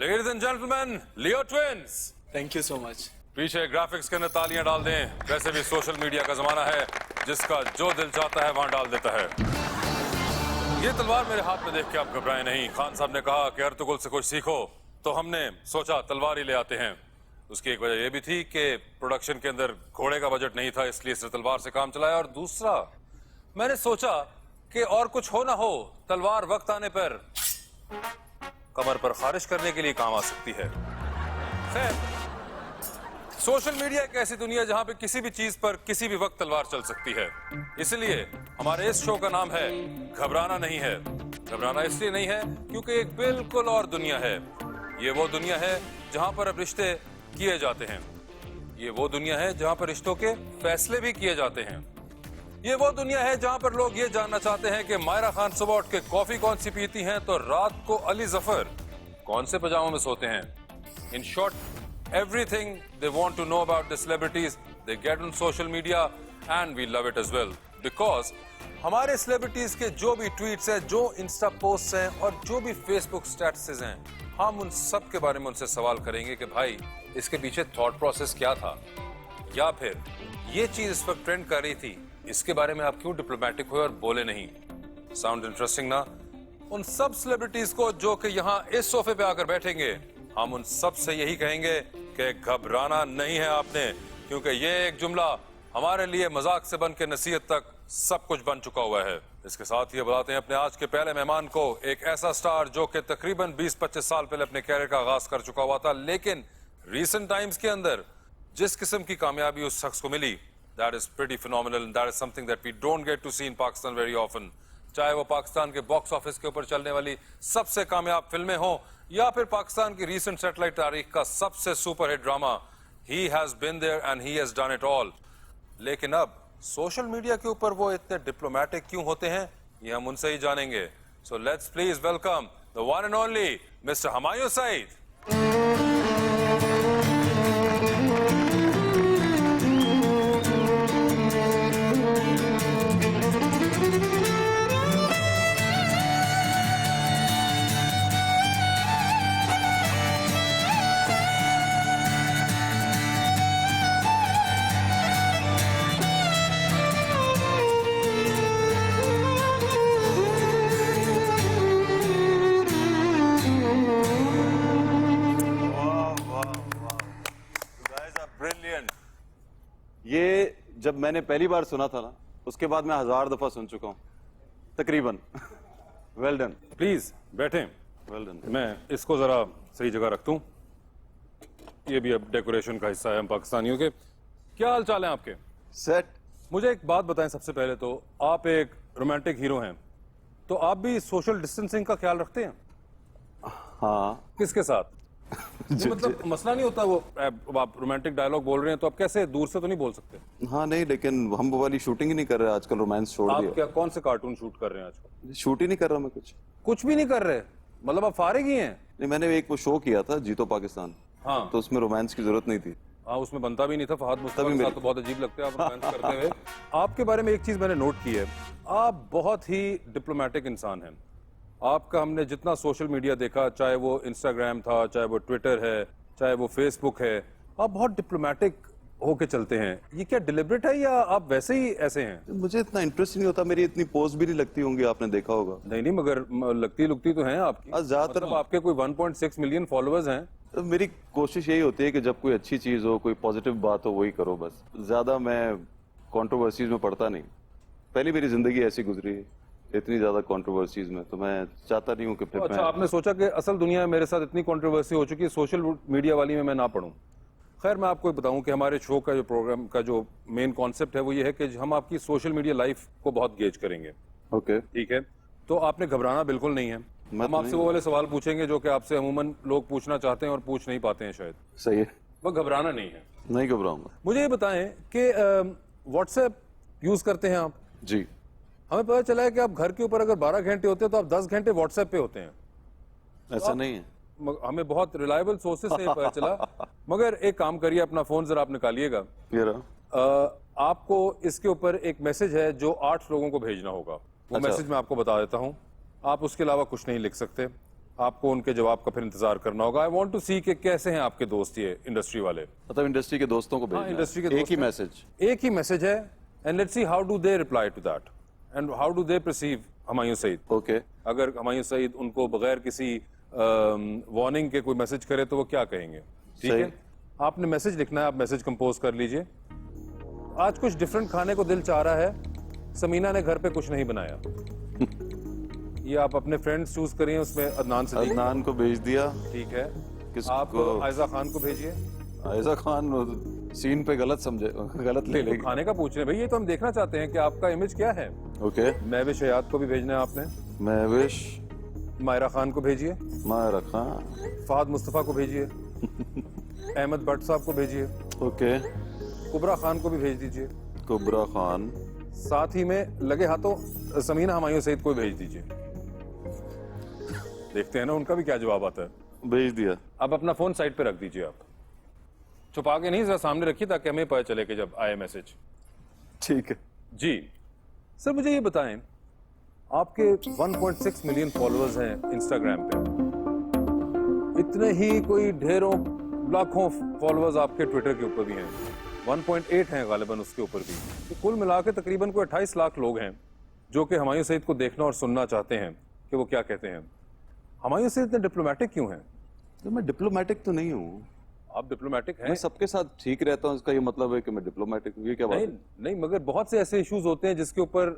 Ladies and gentlemen, Leo Twins. Thank you so much. पीछे graphics के अंदर तालियां डाल दें। वैसे भी सोशल मीडिया का जमाना है, जिसका जो दिल चाहता है वहां डाल देता है। ये तलवार मेरे हाथ में देख के आप घबराए नहीं। खान साहब ने कहा कि अर्तुगरुल से कुछ सीखो, तो हमने सोचा तलवार ही ले आते हैं। उसकी एक वजह यह भी थी कि प्रोडक्शन के अंदर घोड़े का बजट नहीं था, इसलिए सिर्फ तलवार से काम चलाया। और दूसरा, मैंने सोचा कि और कुछ हो ना हो, तलवार वक्त आने पर कमर पर खारिश करने के लिए काम आ सकती है। खैर, सोशल मीडिया एक ऐसी दुनिया जहां पे किसी भी चीज पर किसी भी वक्त तलवार चल सकती है। इसलिए हमारे इस शो का नाम है घबराना नहीं है। घबराना इसलिए नहीं है क्योंकि एक बिल्कुल और दुनिया है। ये वो दुनिया है जहां पर अब रिश्ते किए जाते हैं। ये वो दुनिया है जहां पर रिश्तों के फैसले भी किए जाते हैं। ये वो दुनिया है जहां पर लोग ये जानना चाहते हैं कि मायरा खान सुबह उठ के कॉफी कौन सी पीती हैं, तो रात को अली जफर कौन से पजामों में सोते हैं। In short, everything they want to know about the celebrities, they get on social media and we love it as well. Because हमारे celebrities के जो भी tweets हैं, जो इंस्टा पोस्ट हैं और जो भी फेसबुक स्टेटसेस हैं, हम उन सब के बारे में उनसे सवाल करेंगे कि भाई इसके पीछे थॉट प्रोसेस क्या था, या फिर ये चीज इस वक्त ट्रेंड कर रही थी, इसके बारे में आप क्यों डिप्लोमेटिक हुए और बोले नहीं। साउंड इंटरेस्टिंग ना? उन सब सेलिब्रिटीज को जो कि यहाँ इस सोफे पे आकर बैठेंगे, हम उन सब से यही कहेंगे कि घबराना नहीं है आपने, क्योंकि ये एक जुमला हमारे लिए मजाक से बन के नसीहत तक सब कुछ बन चुका हुआ है। इसके साथ ही बुलाते हैं अपने आज के पहले मेहमान को, एक ऐसा स्टार जो कि तकरीबन 20-25 साल पहले अपने कैरियर का आगाज कर चुका हुआ था, लेकिन रीसेंट टाइम्स के अंदर जिस किस्म की कामयाबी उस शख्स को मिली, that is pretty phenomenal and that is something that we don't get to see in Pakistan very often. चाहे वो पाकिस्तान के बॉक्स ऑफिस के ऊपर चलने वाली सबसे कामयाब फिल्में हो, या फिर पाकिस्तान की रीसेंट सैटेलाइट तारीख का सबसे superhit drama, he has been there and he has done it all. लेकिन अब सोशल मीडिया के ऊपर वो इतने डिप्लोमेटिक क्यों होते हैं, ये हम उनसे ही जानेंगे। So let's please welcome the one and only Mr. Humayun Saeed. ये जब मैंने पहली बार सुना था ना, उसके बाद मैं 1000 दफा सुन चुका हूँ तकरीबन। Well done. प्लीज बैठें। Well done. मैं इसको जरा सही जगह रख दूं। ये भी अब डेकोरेशन का हिस्सा है हम पाकिस्तानियों के। क्या हाल चाल है आपके? सेट। मुझे एक बात बताएं सबसे पहले तो, आप एक रोमांटिक हीरो हैं, तो आप भी सोशल डिस्टेंसिंग का ख्याल रखते हैं? हाँ। किसके साथ? मतलब मसला नहीं होता वो आप रोमांटिक डायलॉग बोल रहे हैं तो आप कैसे दूर से तो नहीं बोल सकते? हाँ नहीं, लेकिन हम वो वाली शूटिंग ही नहीं कर रहे आजकल, रोमांस छोड़ दिया। आप क्या कौन से कार्टून शूट कर रहे हैं आजकल? शूट ही नहीं कर रहा मैं कुछ भी नहीं कर रहे? मतलब आप फारिग ही हैं? नहीं, मैंने एक वो शो किया था जीतो पाकिस्तान। हाँ, तो उसमें रोमांस की जरूरत नहीं थी। हाँ, उसमें बनता भी नहीं था। फहद मुस्तफा के साथ तो बहुत अजीब लगते हैं आप रोमांस करते हुए। आपके बारे में एक चीज मैंने नोट की है, आप बहुत ही डिप्लोमेटिक इंसान हैं। आपका हमने जितना सोशल मीडिया देखा, चाहे वो इंस्टाग्राम था, चाहे वो ट्विटर है, चाहे वो फेसबुक है, आप बहुत डिप्लोमेटिक होके चलते हैं। ये क्या डिलिबरेट है या आप वैसे ही ऐसे हैं? मुझे इतना इंटरेस्ट नहीं होता, मेरी इतनी पोस्ट भी नहीं लगती होंगी, आपने देखा होगा। नहीं नहीं, मगर लगती लुकती तो हैं आपकी। ज्यादातर मतलब आपके कोई 1.6 मिलियन फॉलोअर्स हैं। तो मेरी कोशिश यही होती है कि जब कोई अच्छी चीज हो, कोई पॉजिटिव बात हो, वही करो बस। ज्यादा मैं कंट्रोवर्सीज में पड़ता नहीं। पहली मेरी जिंदगी ऐसी गुजरी है, इतनी ज्यादा कंट्रोवर्सीज में, तो मैं चाहता नहीं हूँ कि फिर तो अच्छा, मैं आपने सोचा कि असल दुनिया में मेरे साथ इतनी कंट्रोवर्सी हो चुकी है, सोशल मीडिया वाली में मैं ना पढ़ूं। खैर, मैं आपको बताऊं कि हमारे शो का जो प्रोग्राम का जो मेन कॉन्सेप्ट है वो ये है कि हम आपकी सोशल मीडिया लाइफ को बहुत गेज करेंगे। ओके। ठीक है, तो आपने घबराना बिल्कुल नहीं है। हम आपसे वो वाले सवाल पूछेंगे जो कि आपसे अमूमन लोग पूछना चाहते हैं और पूछ नहीं पाते हैं शायद। सही है, वो घबराना नहीं है। नहीं घबराऊंगा। मुझे ये बताएं कि व्हाट्सएप यूज करते हैं आप? जी। हमें पता चला है कि आप घर के ऊपर अगर 12 घंटे होते हैं तो आप 10 घंटे व्हाट्सएप पे होते हैं। ऐसा नहीं है। हमें बहुत रिलायबल सोर्सेज से ये पता चला। मगर एक काम करिए, अपना फोन जरा आप निकालिएगा। ये रहा। आपको इसके ऊपर एक मैसेज है जो 8 लोगों को भेजना होगा। वो अच्छा। मैसेज मैं आपको बता देता हूँ। आप उसके अलावा कुछ नहीं लिख सकते। आपको उनके जवाब का फिर इंतजार करना होगा। आई वांट टू सी कि कैसे हैं आपके दोस्त ये इंडस्ट्री वाले। मतलब इंडस्ट्री के दोस्तों को भेजना है। इंडस्ट्री के एक दोस्त ही हैं। मैसेज। एक ही मैसेज है, and let's see how do they reply to that and how do they perceive Humayun Saeed. Okay. अगर हुमायूं सईद उनको बगैर किसी वार्निंग के कोई मैसेज करे तो वो क्या कहेंगे? ठीक सही। है, आपने मैसेज लिखना है। आप मैसेज कंपोज कर लीजिए। आज कुछ डिफरेंट खाने को दिल चाह रहा है, समीना ने घर पे कुछ नहीं बनाया। ये आप अपने फ्रेंड्स चूज करिए, उसमें अदनान से अदनान को भेज दिया। ठीक है। किसको? आप आयजा खान को भेजिए। आयजा खान सीन पे गलत समझे, गलत ले लेगी। खाने का पूछ रहे हैं भाई, ये तो हम देखना चाहते हैं कि आपका इमेज क्या है। ओके। महविश हयात को भी भेजना है आपने। महविश। मायरा खान को भेजिए। मायरा खान। फहद मुस्तफा को भेजिए। अहमद भट्ट साहब को भेजिए। ओके। कुबरा खान को भी भेज दीजिए। कुबरा खान। साथ ही में लगे हाथों समीना हुमायूं सईद को भी भेज दीजिए। देखते हैं ना उनका भी क्या जवाब आता है। भेज दिया। अब अपना फोन साइड पे रख दीजिए। आप छुपा के नहीं, जरा सामने रखिए ताकि हमें पता चले कि जब आए मैसेज। ठीक है जी सर, मुझे ये बताएं, आपके 1.6 मिलियन फॉलोअर्स हैं इंस्टाग्राम पे। इतने ही कोई ढेरों लाखों फॉलोअर्स आपके ट्विटर के ऊपर भी हैं। 1.8 हैं गालिबन उसके ऊपर भी। तो कुल मिला के तकरीबन कोई 28 लाख लोग हैं जो कि हुमायूं सईद को देखना और सुनना चाहते हैं कि वो क्या कहते हैं। हुमायूं सईद इतने डिप्लोमेटिक क्यों हैं? तो मैं डिप्लोमेटिक तो नहीं हूँ। आप डिप्लोमेटिक हैं? मैं सबके साथ ठीक रहता हूँ, इसका ये मतलब है कि मैं डिप्लोमेटिक हूँ? ये क्या बात नहीं है? नहीं, मगर बहुत से ऐसे इश्यूज होते हैं जिसके ऊपर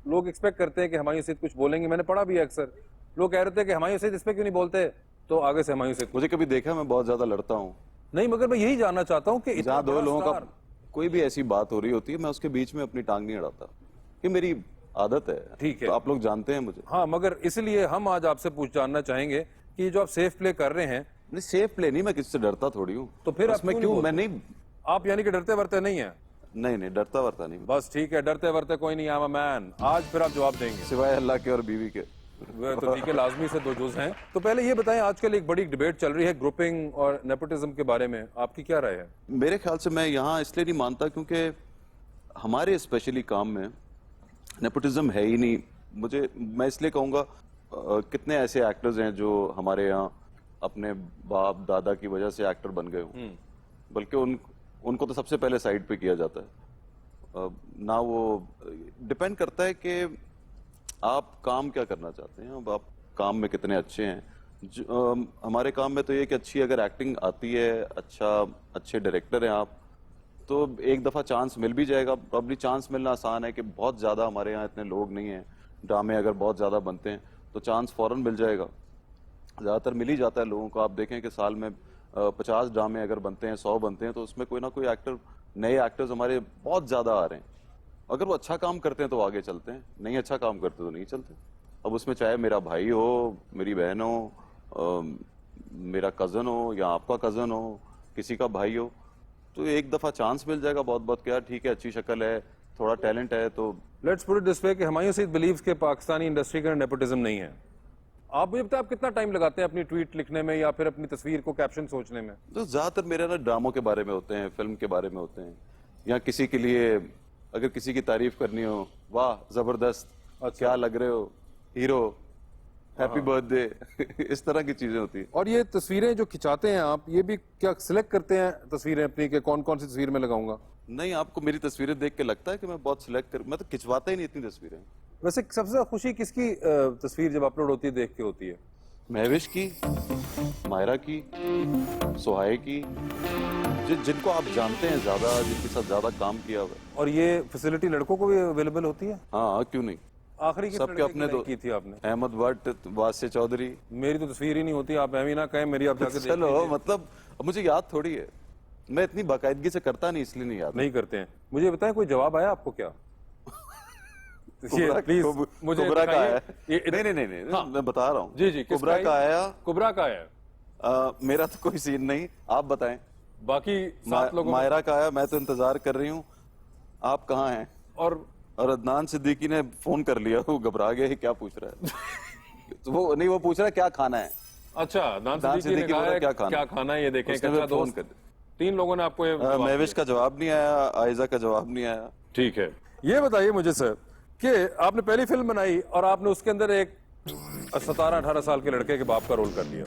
लोग एक्सपेक्ट करते हैं कि हुमायूं सईद कुछ बोलेंगे। मैंने पढ़ा भी है, अक्सर लोग कह रहे थे कि हुमायूं सईद इस पे क्यों नहीं बोलते, तो आगे से हुमायूं सईद मुझे कभी देखा मैं बहुत ज्यादा लड़ता हूँ? नहीं, मगर मैं यही जानना चाहता हूँ कि इतना जहाँ दो बड़ा लोगों का स्टार- कोई भी ऐसी बात हो रही होती है, मैं उसके बीच में अपनी टांग नहीं अड़ाता। ये मेरी आदत है। ठीक है। तो आप लोग जानते हैं मुझे। हाँ, मगर इसलिए हम आज आपसे जानना चाहेंगे कि ये जो आप सेफ प्ले कर रहे हैं, नहीं, सेफ प्ले नहीं, मैं किससे डरता थोड़ी हूँ। तो फिर आप उसमें क्यों क्यों नहीं मैं बोलते? नहीं। आप यानी कि डरते वरते नहीं है? नहीं डरता वरता नहीं, बस ठीक है, डरते वरते कोई नहीं। I am a man. आज फिर आप जवाब देंगे। सिवाय अल्लाह के और बीवी के। वह तो ठीक है, लाजमी से दो जुज हैं। तो पहले ये बताएं, आजकल एक बड़ी डिबेट चल रही है ग्रुपिंग और नेपोटिज्म के बारे में, आपकी क्या राय है? मेरे ख्याल से मैं यहाँ इसलिए नहीं मानता क्योंकि हमारे स्पेशली काम में नेपोटिज्म है ही नहीं। मैं इसलिए कहूँगा, कितने ऐसे एक्टर्स हैं जो हमारे यहाँ अपने बाप दादा की वजह से एक्टर बन गए हों, बल्कि उनको तो सबसे पहले साइड पे किया जाता है। ना वो डिपेंड करता है कि आप काम क्या करना चाहते हैं, अब आप काम में कितने अच्छे हैं। हमारे काम में तो ये कि अच्छी अगर एक्टिंग आती है, अच्छे डायरेक्टर हैं आप, तो एक दफ़ा चांस मिल भी जाएगा। प्रॉब्ली चांस मिलना आसान है कि बहुत ज़्यादा हमारे यहाँ इतने लोग नहीं हैं। ड्रामे अगर बहुत ज़्यादा बनते हैं तो चांस फ़ौरन मिल जाएगा। ज़्यादातर मिल ही जाता है लोगों को। आप देखें कि साल में 50 ड्रामे अगर बनते हैं, 100 बनते हैं, तो उसमें कोई ना कोई नए एक्टर्स हमारे बहुत ज़्यादा आ रहे हैं। अगर वो अच्छा काम करते हैं तो आगे चलते हैं, नहीं अच्छा काम करते तो नहीं चलते। अब उसमें चाहे मेरा भाई हो, मेरी बहन हो, मेरा कज़न हो या आपका कज़न हो, किसी का भाई हो, तो एक दफ़ा चांस मिल जाएगा। बहुत बहुत क्या, ठीक है, अच्छी शक्ल है, थोड़ा टैलेंट है, तो let's put it this way कि हुमायूं सईद बिलीव्स के पाकिस्तानी इंडस्ट्री का नेपोटिज्म नहीं है। आप मुझे बताएं, आप कितना टाइम लगाते हैं अपनी ट्वीट लिखने में या फिर अपनी तस्वीर को कैप्शन सोचने में? तो ज़्यादातर मेरे ना ड्रामों के बारे में होते हैं, फिल्म के बारे में होते हैं, या किसी के लिए अगर किसी की तारीफ करनी हो, वाह ज़बरदस्त, क्या लग रहे हो हीरो, हैप्पी बर्थडे इस तरह की चीजें होती है। और ये तस्वीरें जो खिंचाते हैं आप, ये भी क्या सिलेक्ट करते हैं तस्वीरें अपनी के कौन कौन सी तस्वीर में लगाऊंगा? नहीं, आपको मेरी तस्वीरें देख के लगता है कि मैं बहुत सिलेक्ट कर, मैं तो खिंचवाता ही नहीं इतनी तस्वीरें। वैसे सबसे ज्यादा खुशी किसकी तस्वीर जब अपलोड होती है देख के होती है? महविश की, मायरा की, सोहाय की, जिनको आप जानते हैं ज्यादा, जिनके साथ ज्यादा काम किया हुआ है। और ये फैसिलिटी लड़कों को भी अवेलेबल होती है? हाँ, क्यों नहीं। आखिरी किस सबके लड़के अपने की तो लाइक की थी आपने? अहमद भट्ट, वास्य चौधरी। मेरी तो तस्वीर ही नहीं होती, आप एमी ना कहें, मेरी आप जाके देख चलो, लीजिए। मतलब अब मुझे याद थोड़ी है, मैं इतनी बाकायदगी से करता नहीं, इसलिए नहीं याद। नहीं करते हैं। मुझे बताएं कोई जवाब आया आपको क्या? कुबरा, प्लीज मुझे कुबरा का दिखाइए। आया। ये- नहीं नहीं नहीं नहीं, हाँ। मैं बता रहा हूँ। जी जी, किसका कुबरा का आया। कुबरा का आया। मेरा तो कोई सीन नहीं, आप बताएं। बाकी 7 लोगों मायरा का आया, मैं तो इंतजार कर रही हूँ, आप कहाँ हैं? और और अदनान सिद्दीकी ने फोन कर लिया, वो घबरा गया, ये क्या पूछ रहा है। तो वो नहीं, वो पूछ रहा है क्या खाना है। अच्छा, नान सिद्दीकी ने सिद्दीकी कहा बोला है क्या क्या खाना खाना है, ये देखें। उसने कच्चा फिर फोन दोस्त। कर दिया। 3 लोगों ने आपको ये जवाब महविश दिया। का जवाब नहीं आया, आयजा का जवाब नहीं आया। ठीक है, ये बताइए मुझे सर कि आपने पहली फिल्म बनाई और आपने उसके अंदर एक 17-18 साल के लड़के के बाप का रोल कर लिया।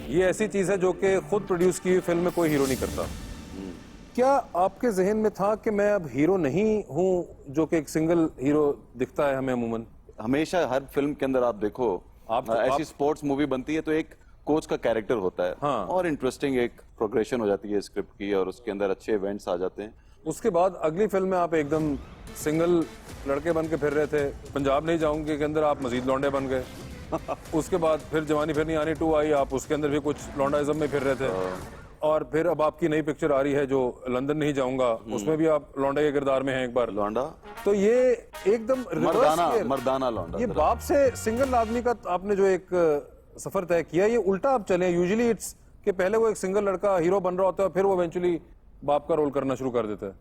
ये ऐसी चीज है जो कि खुद प्रोड्यूस की हुई फिल्म में कोई हीरो नहीं करता। क्या आपके जहन में था कि मैं अब हीरो नहीं हूं, जो कि एक सिंगल हीरो दिखता है हमें अमूमन? हमेशा हर फिल्म के अंदर आप देखो, ऐसी स्पोर्ट्स मूवी बनती है तो एक कोच का कैरेक्टर होता है। हाँ। और इंटरेस्टिंग एक प्रोग्रेशन हो जाती है स्क्रिप्ट की, और उसके अंदर अच्छे इवेंट्स आ जाते हैं। उसके बाद अगली फिल्म में आप एकदम सिंगल लड़के बन के फिर रहे थे। पंजाब नहीं जाऊंगे के अंदर आप मजीद लौंडे बन गए। उसके बाद फिर जवानी फिर नहीं आनी 2 आई, आप उसके अंदर भी कुछ लौंडाइज्म में फिर रहे थे। और फिर अब आपकी नई पिक्चर आ रही है जो लंदन नहीं जाऊंगा, उसमें भी आप लौंडे के किरदार में हैं एक बार। लौंडा, तो ये एकदम मर्दाना, रिवर्स मर्दाना लौंडा। ये बाप से सिंगल आदमी का आपने जो एक सफर तय किया, ये उल्टा आप चले। यूजुअली इट्स कि पहले वो एक सिंगल लड़का हीरो बन रहा होता है, फिर वो इवेंचुअली बाप का रोल करना शुरू कर देता है।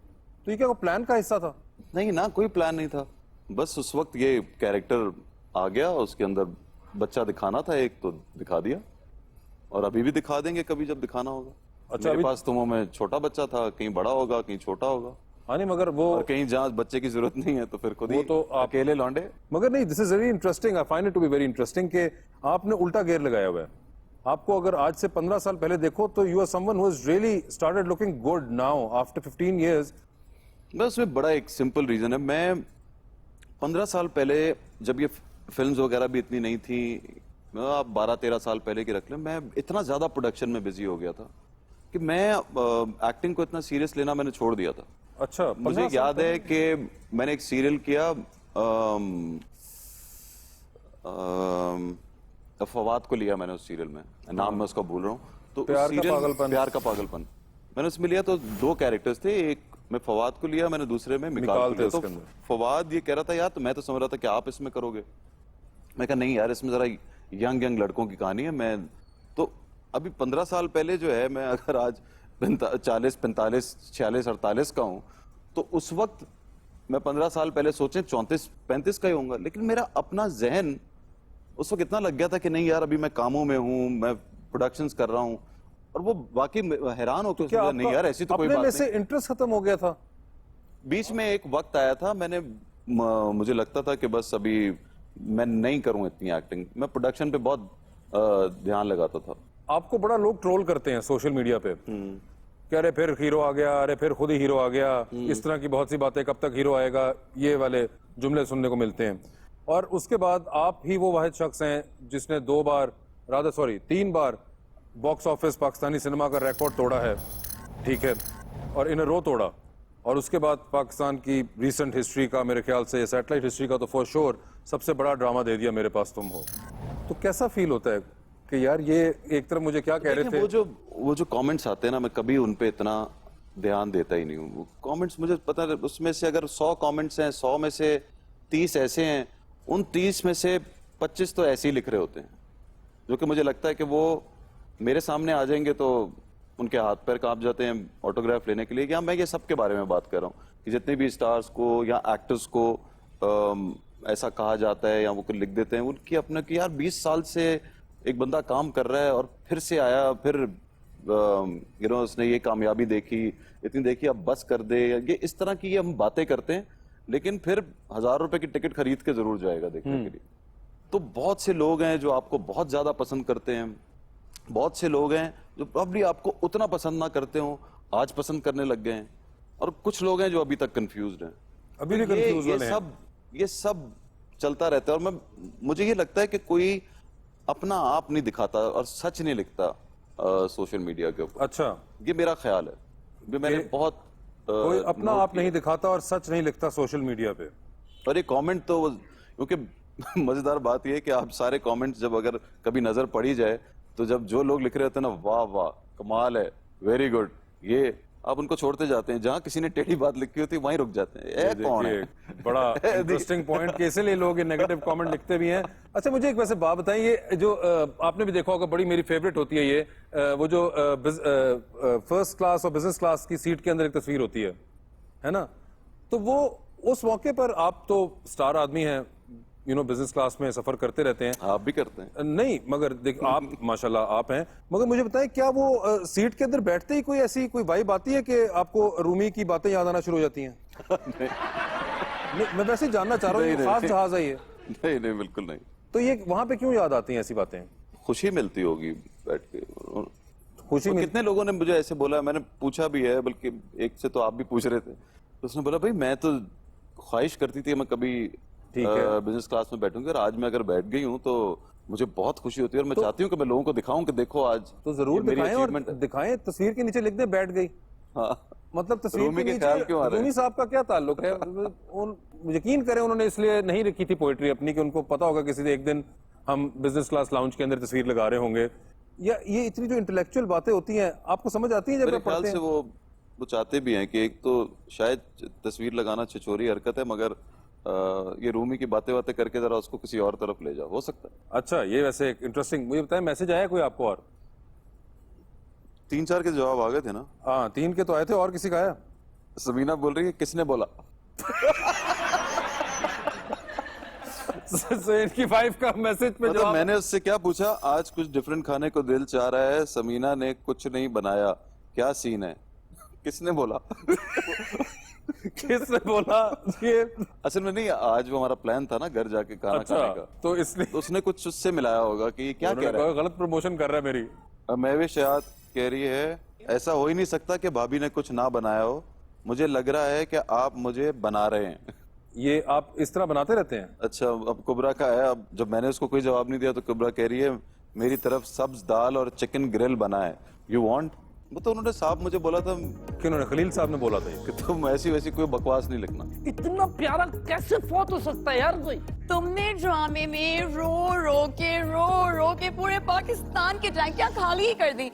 तो ये क्या प्लान का हिस्सा था? नहीं ना, कोई प्लान नहीं था, बस उस वक्त ये कैरेक्टर आ गया, उसके अंदर बच्चा दिखाना था एक, तो दिखा दिया, और अभी भी दिखा देंगे कभी जब दिखाना होगा। अच्छा, मेरे अभी पास तो में छोटा बच्चा था, कहीं बड़ा होगा, कहीं छोटा होगा, हाँ नहीं, मगर वो और कहीं जहाँ बच्चे की जरूरत नहीं है तो फिर खुद वो ही तो आप अकेले लौंडे। मगर नहीं, this is very interesting, I find it to be very interesting कि आपने उल्टा गेयर लगाया हुआ है। आपको अगर आज से 15 साल पहले देखो तो you are someone who has really started looking good now after 15 years. बस उसमें बड़ा एक सिंपल रीजन है, मैं 15 साल पहले जब ये फिल्म्स वगैरह भी इतनी नहीं थी, आप 12-13 साल पहले की रख लें, मैं इतना ज्यादा प्रोडक्शन में बिजी हो गया था कि मैं एक्टिंग को इतना सीरियस लेना मैंने छोड़ दिया था। अच्छा, मुझे याद है कि मैंने एक सीरियल किया, फवाद को लिया मैंने उस सीरियल में, नाम मैं उसका भूल रहा हूँ। तो प्यार उस का सीरियल पागलपन। प्यार का पागलपन मैंने उसमें लिया, तो 2 कैरेक्टर्स थे, एक मैं फवाद को लिया मैंने, दूसरे में मिकाल मिकाल को थे लिया। उसके तो अंदर। फवाद ये कह रहा था यार, तो मैं तो समझ रहा था कि आप इसमें करोगे। मैं कहा नहीं यार, इसमें जरा यंग लड़कों की कहानी है। मैं तो अभी 15 साल पहले जो है, मैं अगर आज 40, 45, 46, 48 का हूँ, तो उस वक्त मैं 15 साल पहले सोचे 34, 35 का ही होऊंगा। लेकिन मेरा अपना जहन उस वक्त इतना लग गया था कि नहीं यार, अभी मैं कामों में हूँ, मैं प्रोडक्शंस कर रहा हूँ, और वो वाकई हैरान होकर क्या नहीं यार, ऐसी तो कोई अपने बात में नहीं। से इंटरेस्ट खत्म हो गया था? बीच में एक वक्त आया था, मुझे लगता था कि बस अभी मैं नहीं करूं इतनी एक्टिंग, मैं प्रोडक्शन पे बहुत ध्यान लगाता था। आपको बड़ा लोग ट्रोल करते हैं सोशल मीडिया पे कि अरे फिर हीरो आ गया, अरे फिर खुद ही हीरो आ गया, इस तरह की बहुत सी बातें, कब तक हीरो आएगा, ये वाले जुमले सुनने को मिलते हैं। और उसके बाद आप ही वो वाहिद शख्स हैं जिसने 3 बार बॉक्स ऑफिस पाकिस्तानी सिनेमा का रिकॉर्ड तोड़ा है, ठीक है, और इन रो तोड़ा। और उसके बाद पाकिस्तान की रीसेंट हिस्ट्री का, मेरे ख्याल से सैटेलाइट हिस्ट्री का तो फॉर श्योर सबसे बड़ा ड्रामा दे दिया मेरे पास तुम हो। तो कैसा फील होता है कि यार ये एक तरफ मुझे क्या कह रहे थे? वो जो कमेंट्स आते हैं ना, मैं कभी उन पे इतना ध्यान देता ही नहीं हूँ। वो कमेंट्स मुझे पता है, उसमें से अगर 100 कमेंट्स हैं, 100 में से 30 ऐसे हैं, उन 30 में से 25 तो ऐसे ही लिख रहे होते हैं, जो कि मुझे लगता है कि वो मेरे सामने आ जाएंगे तो उनके हाथ पैर कांप जाते हैं ऑटोग्राफ लेने के लिए। या मैं ये सबके बारे में बात कर रहा हूँ कि जितने भी स्टार्स को या एक्टर्स को ऐसा कहा जाता है या वो लिख देते हैं, उनकी अपना कि यार 20 साल से एक बंदा काम कर रहा है और फिर से आया, फिर उसने ये कामयाबी देखी, इतनी देखी, अब बस कर दे, ये इस तरह की ये हम बातें करते हैं। लेकिन फिर 1000 रुपए की टिकट खरीद के जरूर जाएगा देखने के लिए। तो बहुत से लोग हैं जो आपको बहुत ज्यादा पसंद करते हैं, बहुत से लोग हैं जो प्रॉब्ली आपको उतना पसंद ना करते हो, आज पसंद करने लग गए हैं, और कुछ लोग हैं जो अभी तक कंफ्यूज्ड हैं। अभी भी तो कंफ्यूज वाले हैं। ये सब चलता रहता है, और मुझे ये लगता है कि कोई अपना आप नहीं दिखाता और सच नहीं लिखता सोशल मीडिया के ऊपर। अच्छा, ये मेरा ख्याल है, ये मैंने बहुत कोई अपना आप नहीं दिखाता और सच नहीं लिखता सोशल मीडिया पे। और ये कमेंट तो क्योंकि मजेदार बात ये है कि आप सारे कमेंट्स जब अगर कभी नजर पड़ी जाए, तो जब जो लोग लिख रहे होते हैं ना, वाह वाह कमाल है, वेरी गुड, ये आप उनको छोड़ते जाते हैं। जहां किसी ने टेढ़ी बात लिखी होती है वहीं रुक जाते हैं। ए, कौन है? बड़ा इंटरेस्टिंग पॉइंट कि इसीलिए लोग नेगेटिव कमेंट लिखते भी हैं। अच्छा, मुझे एक वैसे बात बताएं, ये जो आपने भी देखा होगा, बड़ी मेरी फेवरेट होती है ये वो जो फर्स्ट क्लास और बिजनेस क्लास की सीट के अंदर एक तस्वीर होती है ना? तो वो उस मौके पर आप तो स्टार आदमी हैं, बिजनेस क्लास में सफर करते रहते हैं। आप भी करते हैं? नहीं, मगर देख आप माशाल्लाह आप हैं, मगर मुझे बताएं, क्या वो सीट के अंदर बैठते ही कोई वाइब आती है कि आपको रूमी की बातें याद आना शुरू हो जाती हैं? नहीं, मैं वैसे ही जानना चाह रहा हूँ, नहीं, खास नहीं। जहाज है ये, नहीं नहीं, बिल्कुल नहीं। तो ये वहां पे क्यों याद आती हैं ऐसी बातें? खुशी मिलती होगी बैठ के। खुशी और में कितने लोगों ने मुझे ऐसे बोला, मैंने पूछा भी है, बल्कि एक से तो आप भी पूछ रहे थे, तो उसने बोला भाई मैं तो ख्वाहिश करती थी मैं कभी ठीक है। बिजनेस क्लास में बैठूंगी, और आज मैं अगर बैठ गई हूँ तो मुझे बहुत खुशी होती है, और मैं चाहती हूँ कि मैं लोगों को दिखाऊं कि देखो आज तो जरूर ये मेरी दिखाएं, और achievement है। दिखाएं, तस्वीर के नीचे लिख दे बैठ गई। हाँ। मतलब तस्वीर रूमी के के ख्याल नीचे क्यों आ रहे हैं? रूमी साहब का क्या ताल्लुक है? यकीन करें उन्होंने इसलिए नहीं लिखी थी पोएट्री अपनी कि उनको पता होगा किसी एक दिन हम बिजनेस क्लास लाउंज के अंदर तस्वीर लगा रहे होंगे। या ये इतनी जो इंटेलेक्चुअल बातें होती हैं, आपको समझ आती है जब मेरे आप ख्याल पढ़ते से हैं? वो चाहते भी हैं कि एक तो शायद तस्वीर लगाना छिछोरी हरकत है, मगर ये रूमी की बातें करके जरा उसको किसी और तरफ ले जाओ, हो सकता है। अच्छा, ये वैसे एक इंटरेस्टिंग, मुझे बताएं मैसेज आया कोई आपको? और 3-4 के जवाब आ गए थे ना। हाँ, 3 के तो आए थे, और किसी का आया? सबीना बोल रही है किसने बोला? So, इनकी 5 का मैसेज पे मतलब जवाब। मैंने उससे क्या पूछा, आज कुछ डिफरेंट खाने को दिल चाह रहा है, समीना ने कुछ नहीं बनाया, क्या सीन है? किसने बोला? किसने बोला ये? असल में नहीं, आज वो हमारा प्लान था ना घर जाके खाना अच्छा, खाने का, तो इसलिए तो उसने कुछ उससे मिलाया होगा कि ये क्या कह उन्होंने रहा है। कहा, गलत प्रमोशन कर रहा है मेरी। महविश याद कह रही है ऐसा हो ही नहीं सकता कि भाभी ने कुछ ना बनाया हो, मुझे लग रहा है कि आप मुझे बना रहे हैं। ये आप इस तरह बनाते रहते हैं? अच्छा, अब कुबरा का है। अब जब मैंने उसको कोई जवाब नहीं दिया तो कुबरा कह रही है मेरी तरफ सब्ज दाल और चिकन ग्रिल बना है, यू वांट? वो तो उन्होंने साहब मुझे बोला था कि उन्होंने खलील साहब ने बोला था ये। कि तुम ऐसी वैसी कोई बकवास नहीं लिखना। इतना प्यारा कैसे फौत हो सकता है यार कोई? तुमने ड्रामे में रो रो के पूरे पाकिस्तान की टैंकियां खाली ही कर दी।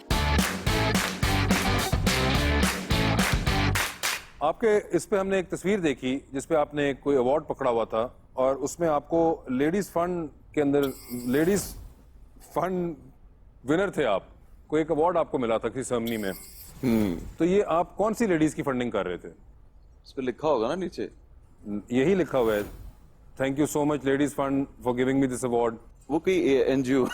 आपके इस पे हमने एक तस्वीर देखी जिसपे आपने कोई अवार्ड पकड़ा हुआ था, और उसमें आपको लेडीज फंड के अंदर लेडीज फंड विनर थे आप, कोई एक अवार्ड आपको मिला था किसी सेरेमनी में। तो ये आप कौन सी लेडीज की फंडिंग कर रहे थे? इस पे लिखा होगा ना नीचे, यही लिखा हुआ है, thank you so much ladies fund for giving me this award. वो कोई एनजीओ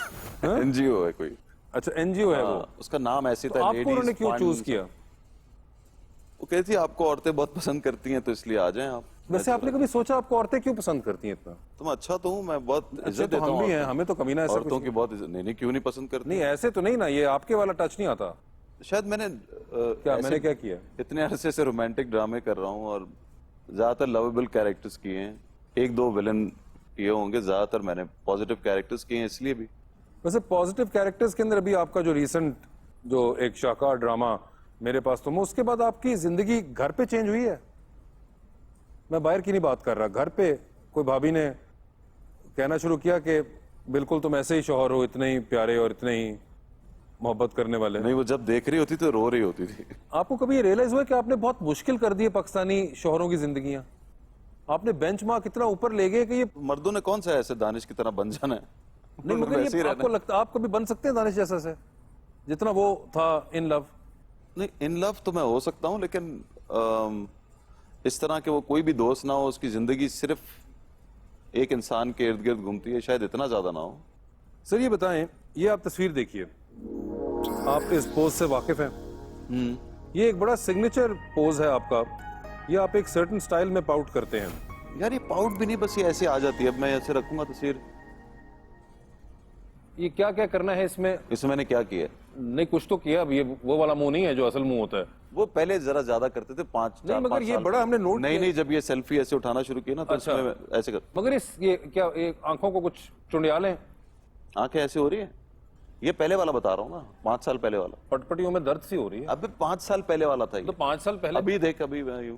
एनजीओ है कोई। अच्छा, एनजीओ है वो। उसका नाम ऐसे तो था, आपको उन्होंने लेडीज क्यों फंड। चूज किया? वो कहती है आपको औरतें बहुत पसंद करती हैं, तो इसलिए आ जाएं आप। वैसे आपने कभी सोचा आपको औरतें क्यों पसंद करती हैं इतना? तुम अच्छा तो हूँ, मैं बहुत अच्छा, इज्जत तो देता हम हूँ भी हैं, औरतों हमें तो कमी ना ऐसा औरतों कुछ की बहुत इज्जत। नहीं, क्यों नहीं पसंद करती? नहीं, ऐसे तो नहीं ना, ये आपके वाला टच नहीं आता। शायद मैंने क्या ऐसे मैंने क्या किया? इतने अरसे से रोमांटिक ड्रामे कर रहा हूँ और ज्यादातर लवेबल कैरेक्टर्स किए हैं, 1-2 विलन किए होंगे, ज्यादातर मैंने पॉजिटिव कैरेक्टर्स किए हैं, इसलिए भी। वैसे पॉजिटिव कैरेक्टर्स के अंदर अभी आपका जो रिसेंट जो एक शाका ड्रामा मेरे पास तुम, उसके बाद आपकी जिंदगी घर पे चेंज हुई है? मैं बाहर की नहीं बात कर रहा, घर पे कोई भाभी ने कहना शुरू किया कि बिल्कुल तुम ऐसे ही शौहर हो, इतने ही प्यारे और इतने ही मोहब्बत करने वाले? नहीं, वो जब देख रही होती तो रो रही होती थी। आपको कभी ये रियलाइज हुआ कि आपने बहुत मुश्किल कर दी है पाकिस्तानी शौहरों की जिंदगियां? आपने बेंचमार्क इतना ऊपर ले गए कि ये मर्दों ने कौन सा ऐसे दानिश की तरह बन जाना है? नहीं, उन्होंने मगर वैसे ही ये रहना आपको लगता आप कभी बन सकते हैं दानिश जैसा से, जितना वो था इन लव? नहीं, इन लव तो मैं हो सकता हूँ, लेकिन इस तरह के वो कोई भी दोस्त ना हो, उसकी जिंदगी सिर्फ एक इंसान के इर्द गिर्द घूमती है, शायद इतना ज्यादा ना हो। सर ये बताएं, ये आप तस्वीर देखिए, आप इस पोज से वाकिफ हैं? ये एक बड़ा सिग्नेचर पोज है आपका, ये आप एक सर्टेन स्टाइल में पाउट करते हैं। यार ये पाउट भी नहीं, बस ये ऐसे आ जाती है। अब मैं ऐसे रखूंगा तस्वीर। ये क्या क्या करना है इसमें? इसमें मैंने क्या किया? नहीं कुछ तो किया। अब ये वो वाला मुंह नहीं है जो असल मुंह होता है। वो पहले जरा ज्यादा करते थे, नहीं, मगर ये बड़ा हमने नोट नहीं किया। नहीं, जब ये सेल्फी ऐसे उठाना शुरू किया ना तो अच्छा। इसमें ऐसे कर। मगर ये क्या ये आंखों को कुछ चुंडियाल है? आंखें ऐसे हो रही है। ये पहले वाला बता रहा हूँ ना, 5 साल पहले वाला। पटपटियों में दर्द सी हो रही है। अबे 5 साल पहले वाला था ये। तो 5 साल पहले। अभी देख, अभी मैं यूं।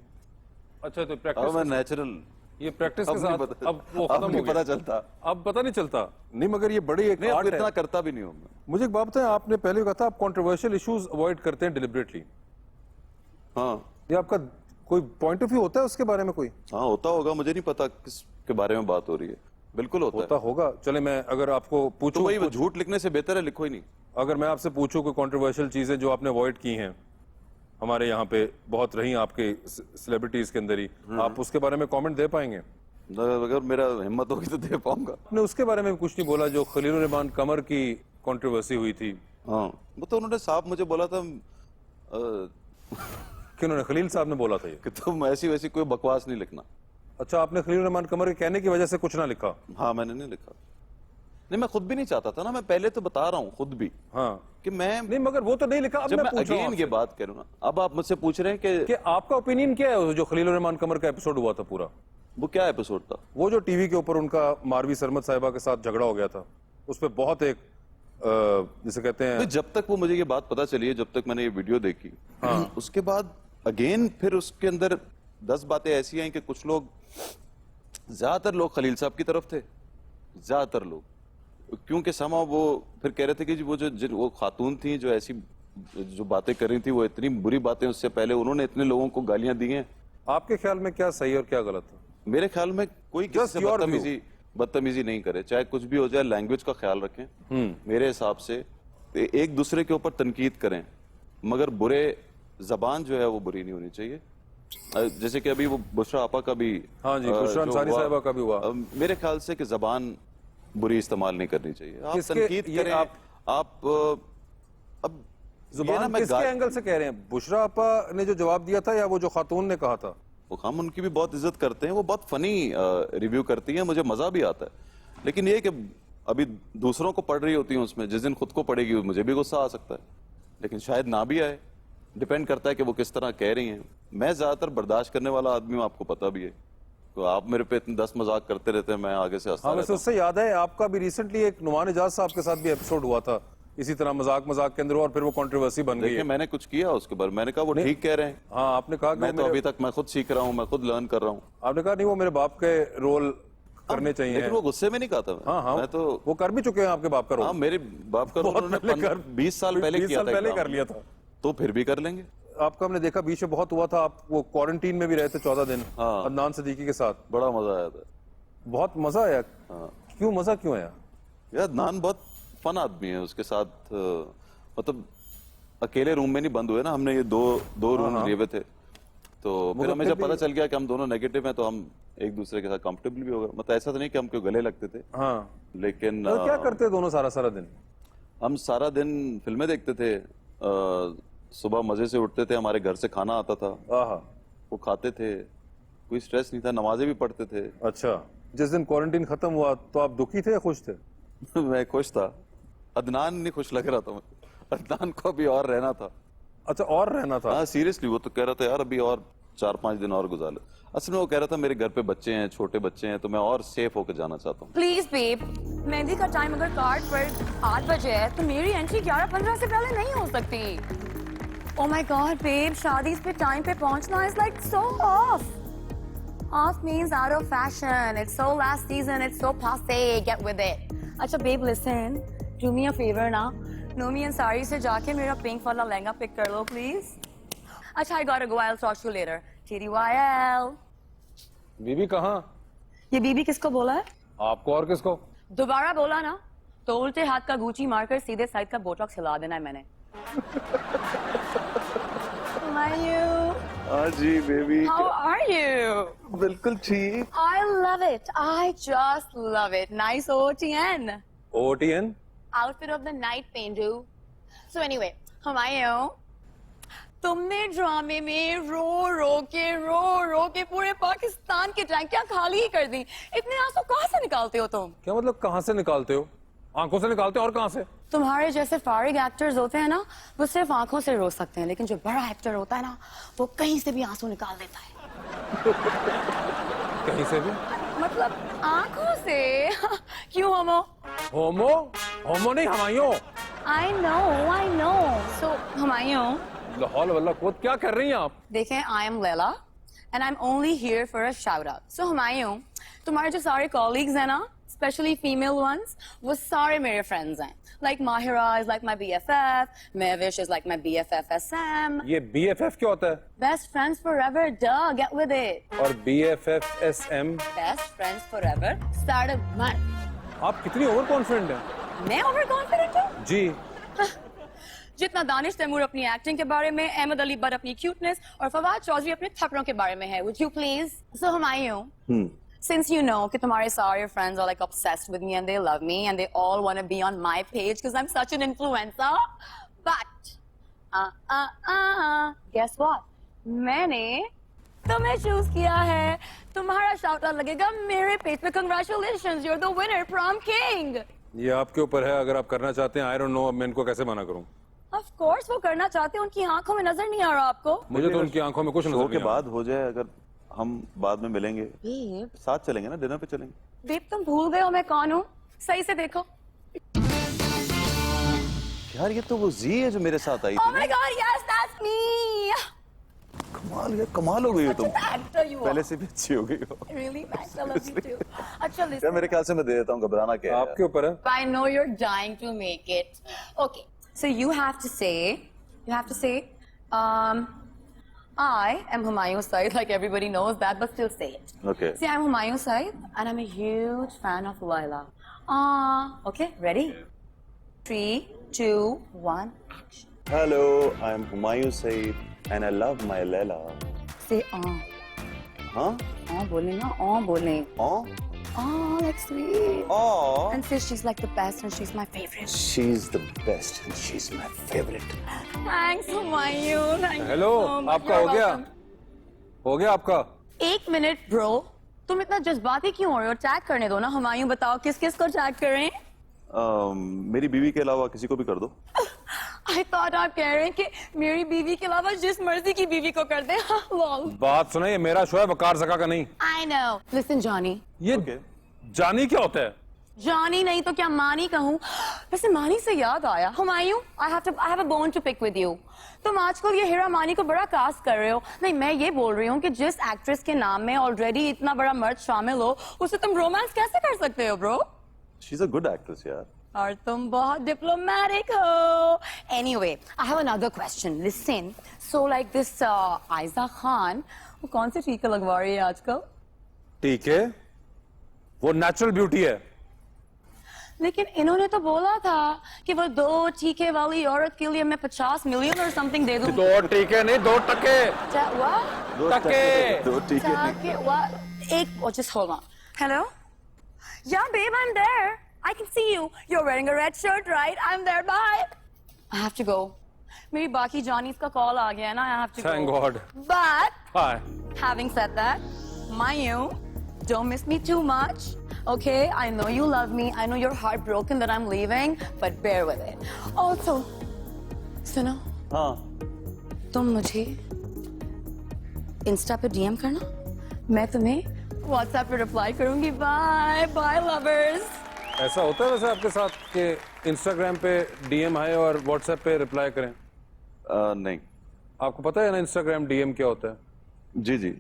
अच्छा तो अब प्रैक्टिस मैं नेचुरल। ये प्रैक्टिस के अब नहीं साथ पता- अब वो अब खत्म नहीं हो गया। पता चलता। अब पता नहीं चलता। नहीं मगर ये बड़ी एक नहीं, अब आर्ट इतना है। करता भी नहीं हूँ मैं। मुझे एक बात बताएं, आपने पहले कहा था आप कंट्रोवर्शियल इश्यूज अवॉइड करते हैं डिलिबरेटली। हाँ ये आपका कोई पॉइंट ऑफ व्यू होता है उसके बारे में? कोई हाँ, होता होगा, मुझे नहीं पता किसके बारे में बात हो रही है। बिल्कुल होता होता है। होगा। चले मैं अगर आपको तो पूछूं, वही, वो झूठ लिखने से बेहतर है लिखो ही नहीं। अगर मैं आपसे पूछूं कोई कंट्रोवर्शियल चीजें जो आपने अवॉइड की हैं, हमारे यहाँ पे बहुत रही आपके सेलिब्रिटीज के अंदर ही, आप उसके बारे में कमेंट दे पाएंगे? अगर मेरा हिम्मत होगी तो दे पाऊंगा। आपने उसके बारे में कुछ नहीं बोला जो खलीलुर रहमान कमर की कंट्रोवर्सी हुई थी? हाँ, वो तो उन्होंने साहब मुझे बोला था कि उन्होंने खलील साहब ने बोला था ये? कि तुम ऐसी वैसी कोई बकवास नहीं लिखना। अच्छा, आपने खलीलुर रहमान कमर के कहने की वजह से कुछ ना लिखा? हाँ, मैंने नहीं लिखा। नहीं, मैं खुद भी नहीं चाहता था ना, मैं पहले तो बता रहा हूँ खुद भी हाँ कि मैं नहीं मगर वो तो नहीं लिखा। अब जब मैं मैं पूछ रहा हूं अगेन ये बात करूँ ना, अब आप मुझसे पूछ रहे हैं कि आपका ओपिनियन क्या है जो खलीलुर रहमान कमर का एपिसोड हुआ था पूरा? वो क्या एपिसोड था? वो जो टीवी के ऊपर उनका मारवी सरमद साहिबा के साथ झगड़ा हो गया था, उस पर बहुत एक जिसे कहते हैं, नहीं, जब तक वो मुझे ये बात पता चली है, जब तक मैंने ये वीडियो देखी, उसके बाद अगेन फिर उसके अंदर 10 बातें ऐसी आई कि कुछ लोग, ज्यादातर लोग खलील साहब की तरफ थे, ज्यादातर लोग, क्योंकि समा वो फिर कह रहे थे कि वो वो खातून थी जो ऐसी जो बातें कर रही थी, वो इतनी बुरी बातें, उससे पहले उन्होंने इतने लोगों को गालियां दी हैं। आपके ख्याल में क्या सही और क्या गलत है? मेरे ख्याल में कोई किसी से your बदतमीजी नहीं करे, चाहे कुछ भी हो जाए, लैंग्वेज का ख्याल रखें। मेरे हिसाब से एक दूसरे के ऊपर तनकीद करें, मगर बुरे जबान जो है वो बुरी नहीं होनी चाहिए। जैसे कि अभी वो बुशरा आपा का भी, हाँ जी, बुशरा जो अंसारी हुआ, साहिबा का भी हुआ। मेरे ख्याल से कि जबान बुरी इस्तेमाल नहीं करनी चाहिए। आप किसके- तनकीद ये करें, आप अब ये ना जुबान मैं किसके एंगल से कह रहे हैं? बुशरा आपा ने जो जवाब दिया था या वो जो खातून ने कहा था? हम उनकी भी बहुत इज्जत करते हैं, वो बहुत फनी रिव्यू करती हैं, मुझे मजा भी आता है। लेकिन ये कि अभी दूसरों को पढ़ रही होती हैं उसमें, जिस दिन खुद को पढ़ेगी मुझे भी गुस्सा आ सकता है, लेकिन शायद ना भी आए, डिपेंड करता है कि वो किस तरह कह रही हैं। मैं ज्यादातर बर्दाश्त करने वाला आदमी हूँ, आपको पता भी है, तो आप मेरे पे इतने 10 मजाक करते रहते हैं, मैं आगे से हंसता हाँ, रहता वैसे हूँ। उससे याद है आपका भी रिसेंटली एक नुमान इजाज साहब के साथ भी एपिसोड हुआ था इसी तरह मजाक के अंदर, और फिर वो कंट्रोवर्सी बन गई देखिए, है। मैंने कुछ किया उसके बाद, मैंने कहा वो ठीक कह रहे हैं। हाँ, आपने कहा कि मैं वो तो मेरे- अभी तक मैं खुद सीख रहा हूँ, मैं खुद लर्न कर रहा हूँ। आपने कहा नहीं वो मेरे बाप के रोल करने चाहिए। लेकिन वो गुस्से में नहीं कहा था हाँ हाँ, मैं तो, वो कर भी चुके हैं आपके बाप का रोल। हाँ, मेरे बाप का रोल बहुत उन्होंने पहले कर- 20 साल पहले 20 किया साल था, पहले एक कर काम। लिया था। तो फिर भी कर लेंगे। आपका हमने देखा बीच में बहुत हुआ था, आप वो क्वारंटीन में भी रहे थे 14 दिन हाँ। अदनान सिद्दीकी के साथ। बड़ा मजा आया था। बहुत मजा आया। हाँ। क्यों मजा क्यों आया? यार नान बहुत फन आदमी है, उसके साथ मतलब अकेले रूम में नहीं बंद हुए ना, हमने ये दो रूम लिए हुए थे, तो फिर हमें जब पता चल गया कि हम दोनों नेगेटिव हैं, तो हम एक दूसरे के साथ कंफर्टेबल भी हो गए। मतलब ऐसा तो नहीं कि हम क्यों गले लगते थे, हाँ, लेकिन तो क्या करते दोनों सारा सारा दिन? हम सारा दिन फिल्में देखते थे, सुबह मजे से उठते थे, हमारे घर से खाना आता था, आहा, वो खाते थे, कोई स्ट्रेस नहीं था, नमाजें भी पढ़ते थे। अच्छा, जिस दिन क्वारंटीन खत्म हुआ तो आप दुखी थे या खुश थे? मैं खुश था, अदनान नहीं खुश लग रहा था मुझे, अदनान को अभी और रहना था। अच्छा, और रहना था? हाँ सीरियसली, वो तो कह रहा था यार अभी और 4-5 दिन और गुजार ले। असल में वो कह रहा था मेरे घर पे बच्चे हैं, छोटे बच्चे हैं, तो मैं और सेफ होकर जाना चाहता हूँ। प्लीज बेब, मेहंदी का टाइम अगर कार्ड पर 8 बजे है तो मेरी एंट्री 11:15 से पहले नहीं हो सकती। ओह माय गॉड बेब, शादी पे टाइम पे पहुंचना is like so of. Off means out of fashion. It's so last season. It's so passe. Get with it. अच्छा babe, listen. Do me a favor ना. Nomi and Sari से जाके मेरा pink वाला लहंगा pick कर लो please. अच्छा, I gotta go. I'll talk to you later. TDYL. बीबी कहाँ? ये बीबी किसको बोला है? आपको और किसको? दोबारा बोला ना तो उल्टे हाथ का गुची मारकर सीधे साइड का बोटॉक्स हिला देना है मैंने. How are you? हाँ जी बेबी, How are you? बिल्कुल ठीक। I love it. I just love it. Nice OTN. OTN? Outfit of the night, Pendu. So anyway, how are you? तुमने ड्रामे में रो रो के पूरे पाकिस्तान की टैंकियां खाली ही कर दी। इतने आंसू कहाँ से निकालते हो तुम? क्या मतलब कहाँ से निकालते हो? आंखों से निकालते हो और कहाँ से? तुम्हारे जैसे फारिग एक्टर्स होते हैं ना, वो सिर्फ आंखों से रो सकते हैं, लेकिन जो बड़ा एक्टर होता है ना, वो कहीं से भी आंसू निकाल देता है। कहीं से भी? मतलब आंखों से। क्यों होमो? होमो? होमो नहीं, Humayun. I know. So Humayun, Lahaul वल्लाह कुव्वत, क्या कर रही हैं आप? देखें, I am Leila and I'm only here for a shout out. So Humayun, तुम्हारे जो सारे colleagues हैं ना, especially female ones, वो सारे मेरे friends हैं. Like Mahira is like my BFF, Mehwish is like my BFF SM. ये BFF क्या होता है? Best friends forever, duh, get with it. और BFF SM? Best friends forever, start a month. आप कितनी ओवर कॉन्फिडेंट हैं? मैं ओवर कॉन्फिडेंट हूँ? जी। जितना दानिश तैमूर अपनी एक्टिंग के बारे में, अहमद अली बट अपनी क्यूटनेस और फवाद चौधरी अपने थप्पड़ों के बारे में है. Would you please? So Humayun, since you know कि तुम्हारे सारे friends are like obsessed with me and they love me and they all want to be on my page because I'm such an influencer. But guess what? मैंने तुम्हें choose किया है. तुम्हारा shout out लगेगा मेरे पेज पे. Congratulations, you're the winner, prom king. ये आपके ऊपर है, अगर आप करना चाहते हैं. I don't know, अब मैं इनको कैसे मना करूं? Of course वो करना चाहते हैं. उनकी आंखों में नजर नहीं आ रहा आपको? मुझे तो उनकी आंखों में कुछ नजर शो नहीं के आ रहा. बाद हो जाए, अगर हम बाद में मिलेंगे, बेब, साथ चलेंगे ना, डिनर पे चलेंगे. बेब तुम भूल गए हो मैं कौन हूँ? सही से देखो. यार ये तो वो जी है जो मेरे साथ आई Oh थी. my God, yes, that's me. कमाल हो गई हो तुम. Such an actor you पहले are. से भी अच्छी हो गई हो. Really, thanks. I love you too. अच्छा यार listen. मेरे ख्याल से मैं दे देता हूँ, घबराना क्या है आपके ऊपर है. I know you're dying to make it. Okay, so you have to say, I am Humayun Saeed, like everybody knows that, but still say it. Okay. See, I'm Humayun Saeed, and I'm a huge fan of Laila. Okay, ready? 3, 2, 1, action. Hello, I am Humayun Saeed and I love my Leila. Say Huh? बोले ना, बोले. Oh? Like sweet. Oh. And say she's like the best and she's my favorite. She's the best and she's my favorite. Thanks, Humayun. Thank you hello, so much. आपका You're हो गया? welcome. हो गया आपका? 1 minute bro, तुम इतना जज्बाती क्यों हो रहे हो? टैग करने दो ना. हुमायूं बताओ किस किस को टैग करें? मेरी बीवी के अलावा किसी को भी कर दो. I thought आप कह रहे हैं कि मेरी बीवी के अलावा जिस मर्जी की बीवी को कर दे. Lol. बात सुना, ये मेरा शो है, वकार जका का नहीं. I know. Listen, Johnny. ये Okay. जानी क्या होता है? Johnny नहीं तो क्या मानी कहूँ? वैसे मानी से याद आया. Humayun, I have a bone to pick with you. तुम आजकल ये हीरा मानी को बड़ा कास्ट कर रहे हो. नहीं, मैं ये बोल रही हूँ कि जिस एक्ट्रेस के नाम में ऑलरेडी इतना बड़ा मर्द शामिल हो, उससे तुम रोमांस कैसे कर सकते हो bro? She's a good actress यार. और तुम बहुत डिप्लोमेटिक हो. Anyway, I have another question. Listen, so like this Aiza Khan, वो कौन सी टीका लगवा रही है आजकल? ठीक है, वो नेचुरल ब्यूटी है. लेकिन इन्होंने तो बोला था कि वो 2 टीके वाली औरत के लिए मैं 50 मिलियन और समथिंग दे दूं. 2 टीके नहीं, 2 टके. What? दो टके. दो ठीक है. Take what? Just hold on. Hello? Yeah, babe, I'm there. I can see you. You're wearing a red shirt, right? I'm there. Bye. I have to go. मेरी बाकी Johnny's का कॉल आ गया है ना. I have to Thank go. God. But Hi. having said that, Mayu, don't miss me too much. Okay, I know you love me. I know you're heartbroken that I'm leaving, but bear with it. Also, सुनो, हाँ. तुम मुझे Insta पे DM करना. मैं तुम्हें WhatsApp पे reply करूंगी. Bye bye lovers. ऐसा होता है वैसे आपके साथ कि इंस्टाग्राम पे डीएम आए और व्हाट्सएप पे रिप्लाई करें? नहीं. आपको पता है ना इंस्टाग्राम डीएम क्या होता है? जी जी.